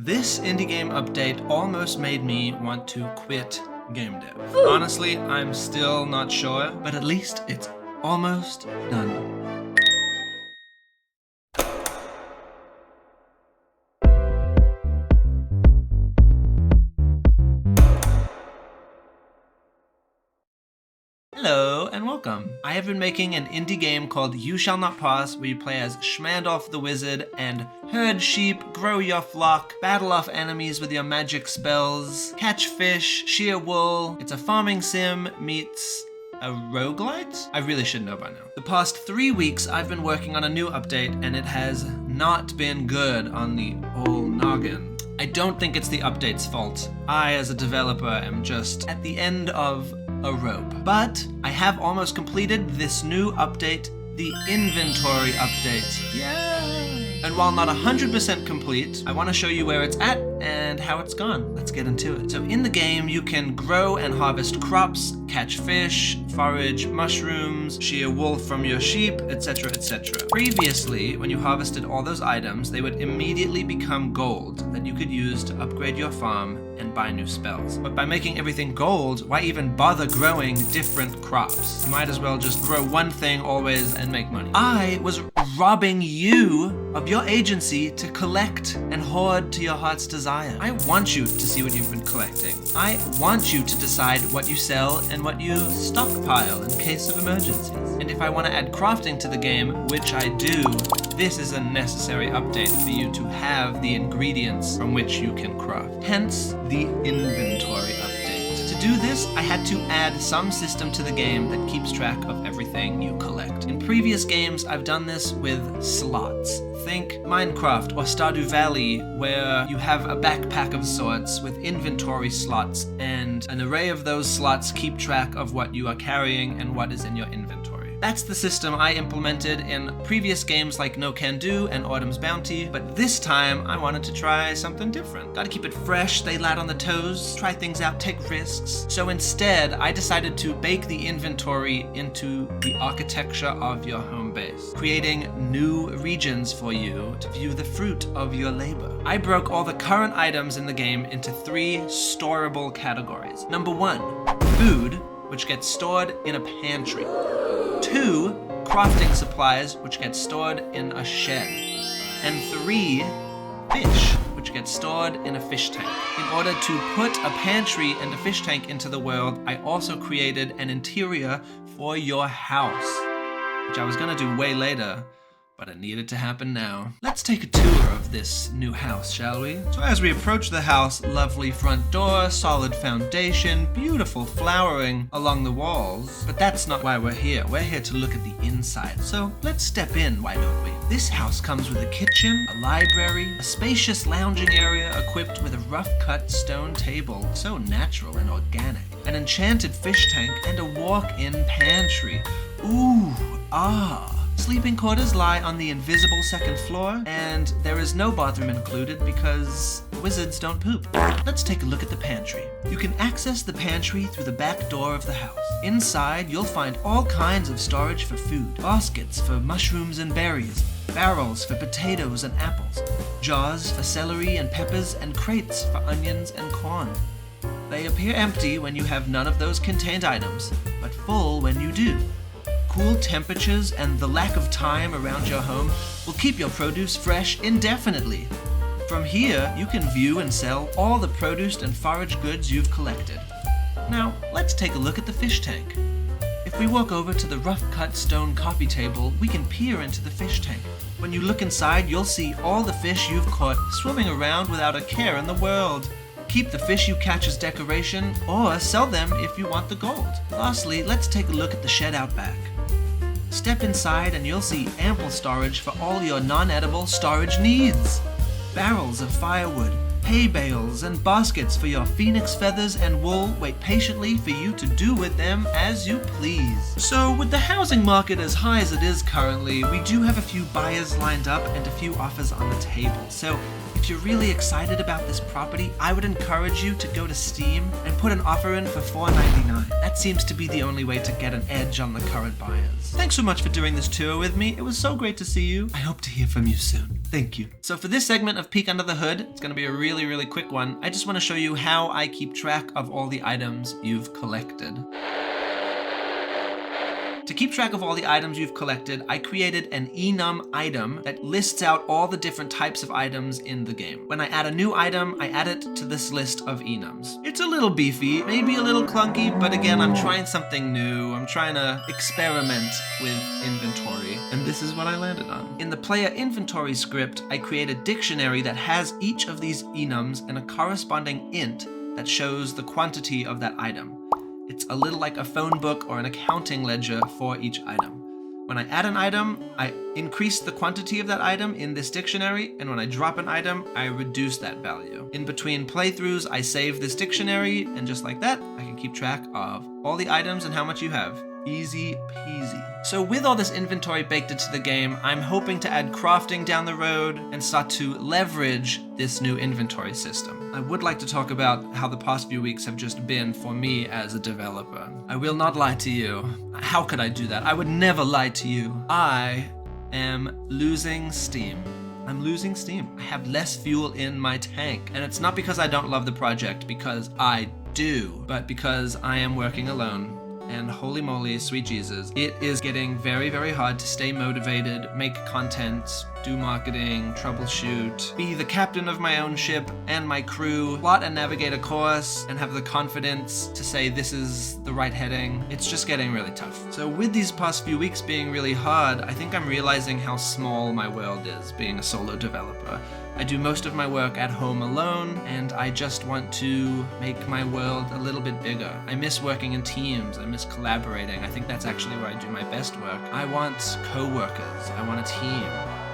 This indie game update almost made me want to quit game dev. Honestly, I'm still not sure, but at least it's almost done. Hello and welcome. I have been making an indie game called Ewe Shall Not Pass, where you play as Shmandalf the wizard and herd sheep, grow your flock, battle off enemies with your magic spells, catch fish, shear wool. It's a farming sim meets a rogue-lite? I really should know by now. The past 3 weeks I've been working on a new update and it has not been good on the old noggin. I don't think it's the update's fault. I, as a developer, am just at the end of a rope. But I have almost completed this new update, the inventory update. Yay! And while not 100% complete, I want to show you where it's at and how it's gone. Let's get into it. So in the game, you can grow and harvest crops, catch fish, forage mushrooms, shear wool from your sheep, etc., etc. Previously, when you harvested all those items, they would immediately become gold that you could use to upgrade your farm and buy new spells. But by making everything gold, why even bother growing different crops? You might as well just grow one thing always and make money. I was robbing you of your agency to collect and hoard to your heart's desire. I want you to see what you've been collecting. I want you to decide what you sell and what you stockpile in case of emergencies. And if I want to add crafting to the game, which I do, this is a necessary update for you to have the ingredients from which you can craft. Hence, the inventory update. To do this, I had to add some system to the game that keeps track of everything you collect. In previous games, I've done this with slots. Think Minecraft or Stardew Valley, where you have a backpack of sorts with inventory slots, and an array of those slots keep track of what you are carrying and what is in your inventory. That's the system I implemented in previous games like No Can Do and Autumn's Bounty, but this time I wanted to try something different. Gotta keep it fresh, stay light on the toes, try things out, take risks. So instead, I decided to bake the inventory into the architecture of your home base, creating new regions for you to view the fruit of your labor. I broke all the current items in the game into 3 storable categories. Number 1, food, which gets stored in a pantry. 2, crafting supplies, which get stored in a shed. And 3, fish, which get stored in a fish tank. In order to put a pantry and a fish tank into the world, I also created an interior for your house, which I was gonna do way later, but it needed to happen now. Let's take a tour of this new house, shall we? So as we approach the house, lovely front door, solid foundation, beautiful flowering along the walls. But that's not why we're here. We're here to look at the inside. So let's step in, why don't we? This house comes with a kitchen, a library, a spacious lounging area equipped with a rough-cut stone table, so natural and organic, an enchanted fish tank, and a walk-in pantry. Ooh, ah. Sleeping quarters lie on the invisible second floor, and there is no bathroom included because wizards don't poop. Let's take a look at the pantry. You can access the pantry through the back door of the house. Inside, you'll find all kinds of storage for food, baskets for mushrooms and berries, barrels for potatoes and apples, jars for celery and peppers, and crates for onions and corn. They appear empty when you have none of those contained items, but full when you do. Cool temperatures and the lack of time around your home will keep your produce fresh indefinitely. From here, you can view and sell all the produce and forage goods you've collected. Now, let's take a look at the fish tank. If we walk over to the rough-cut stone coffee table, we can peer into the fish tank. When you look inside, you'll see all the fish you've caught swimming around without a care in the world. Keep the fish you catch as decoration, or sell them if you want the gold. Lastly, let's take a look at the shed out back. Step inside and you'll see ample storage for all your non-edible storage needs. Barrels of firewood, hay bales, and baskets for your phoenix feathers and wool wait patiently for you to do with them as you please. So with the housing market as high as it is currently, we do have a few buyers lined up and a few offers on the table. So if if you're really excited about this property, I would encourage you to go to Steam and put an offer in for $4.99. That seems to be the only way to get an edge on the current buyers. Thanks so much for doing this tour with me. It was so great to see you. I hope to hear from you soon. Thank you. So for this segment of Peek Under the Hood, it's going to be a really quick one. I just want to show you how I keep track of all the items you've collected. To keep track of all the items you've collected, I created an enum item that lists out all the different types of items in the game. When I add a new item, I add it to this list of enums. It's a little beefy, maybe a little clunky, but again, I'm trying something new. I'm trying to experiment with inventory, and this is what I landed on. In the player inventory script, I create a dictionary that has each of these enums and a corresponding int that shows the quantity of that item. It's a little like a phone book or an accounting ledger for each item. When I add an item, I increase the quantity of that item in this dictionary, and when I drop an item, I reduce that value. In between playthroughs, I save this dictionary, and just like that, I can keep track of all the items and how much you have. Easy peasy. So with all this inventory baked into the game, I'm hoping to add crafting down the road and start to leverage this new inventory system. I would like to talk about how the past few weeks have just been for me as a developer. I will not lie to you. How could I do that? I would never lie to you. I am losing steam. I'm losing steam. I have less fuel in my tank. And it's not because I don't love the project, because I do, but because I am working alone. And holy moly, sweet Jesus, it is getting very hard to stay motivated, make content, do marketing, troubleshoot, be the captain of my own ship and my crew, plot and navigate a course, and have the confidence to say this is the right heading. It's just getting really tough. So with these past few weeks being really hard, I think I'm realizing how small my world is being a solo developer. I do most of my work at home alone, and I just want to make my world a little bit bigger. I miss working in teams, I miss collaborating. I think that's actually where I do my best work. I want co-workers, I want a team.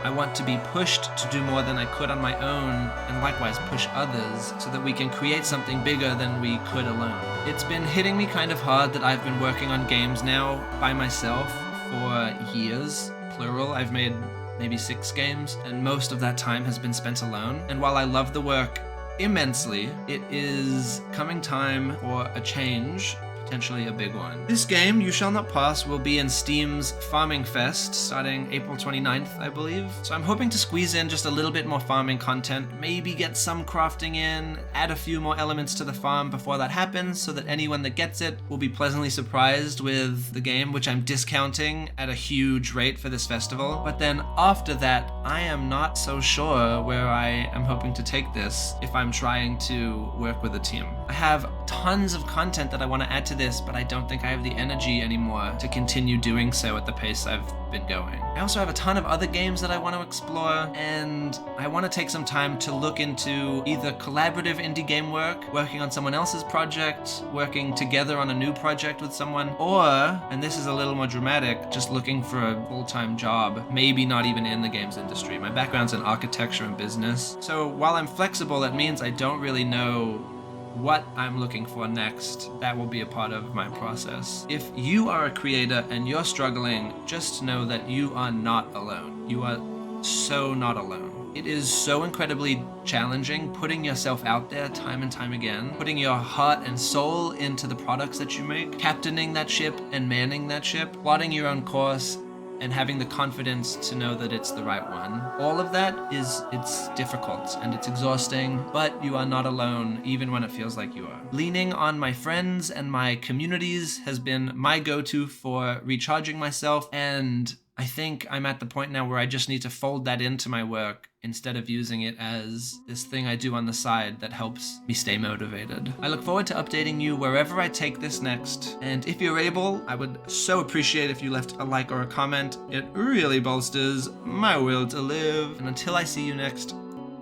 I want to be pushed to do more than I could on my own, and likewise push others so that we can create something bigger than we could alone. It's been hitting me kind of hard that I've been working on games now by myself for years, plural. I've made maybe 6 games, and most of that time has been spent alone. And while I love the work immensely, it is coming time for a change, potentially a big one. This game, You Shall Not Pass, will be in Steam's Farming Fest starting April 29th, I believe. So I'm hoping to squeeze in just a little bit more farming content, maybe get some crafting in, add a few more elements to the farm before that happens, so that anyone that gets it will be pleasantly surprised with the game, which I'm discounting at a huge rate for this festival. But then after that, I am not so sure where I am hoping to take this if I'm trying to work with a team. I have tons of content that I want to add to this, but I don't think I have the energy anymore to continue doing so at the pace I've been going. I also have a ton of other games that I want to explore, and I want to take some time to look into either collaborative indie game work, working on someone else's project, working together on a new project with someone, or, and this is a little more dramatic, just looking for a full-time job, maybe not even in the games industry. My background's in architecture and business, so while I'm flexible, that means I don't really know what I'm looking for next. That will be a part of my process. If you are a creator and you're struggling, just know that you are not alone. You are so not alone. It is so incredibly challenging putting yourself out there time and time again, putting your heart and soul into the products that you make, captaining that ship and manning that ship, plotting your own course, and having the confidence to know that it's the right one. All of that it's difficult and it's exhausting, but you are not alone even when it feels like you are. Leaning on my friends and my communities has been my go-to for recharging myself, and I think I'm at the point now where I just need to fold that into my work instead of using it as this thing I do on the side that helps me stay motivated. I look forward to updating you wherever I take this next, and if you're able, I would so appreciate if you left a like or a comment. It really bolsters my will to live. And until I see you next,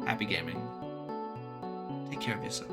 happy gaming. Take care of yourself.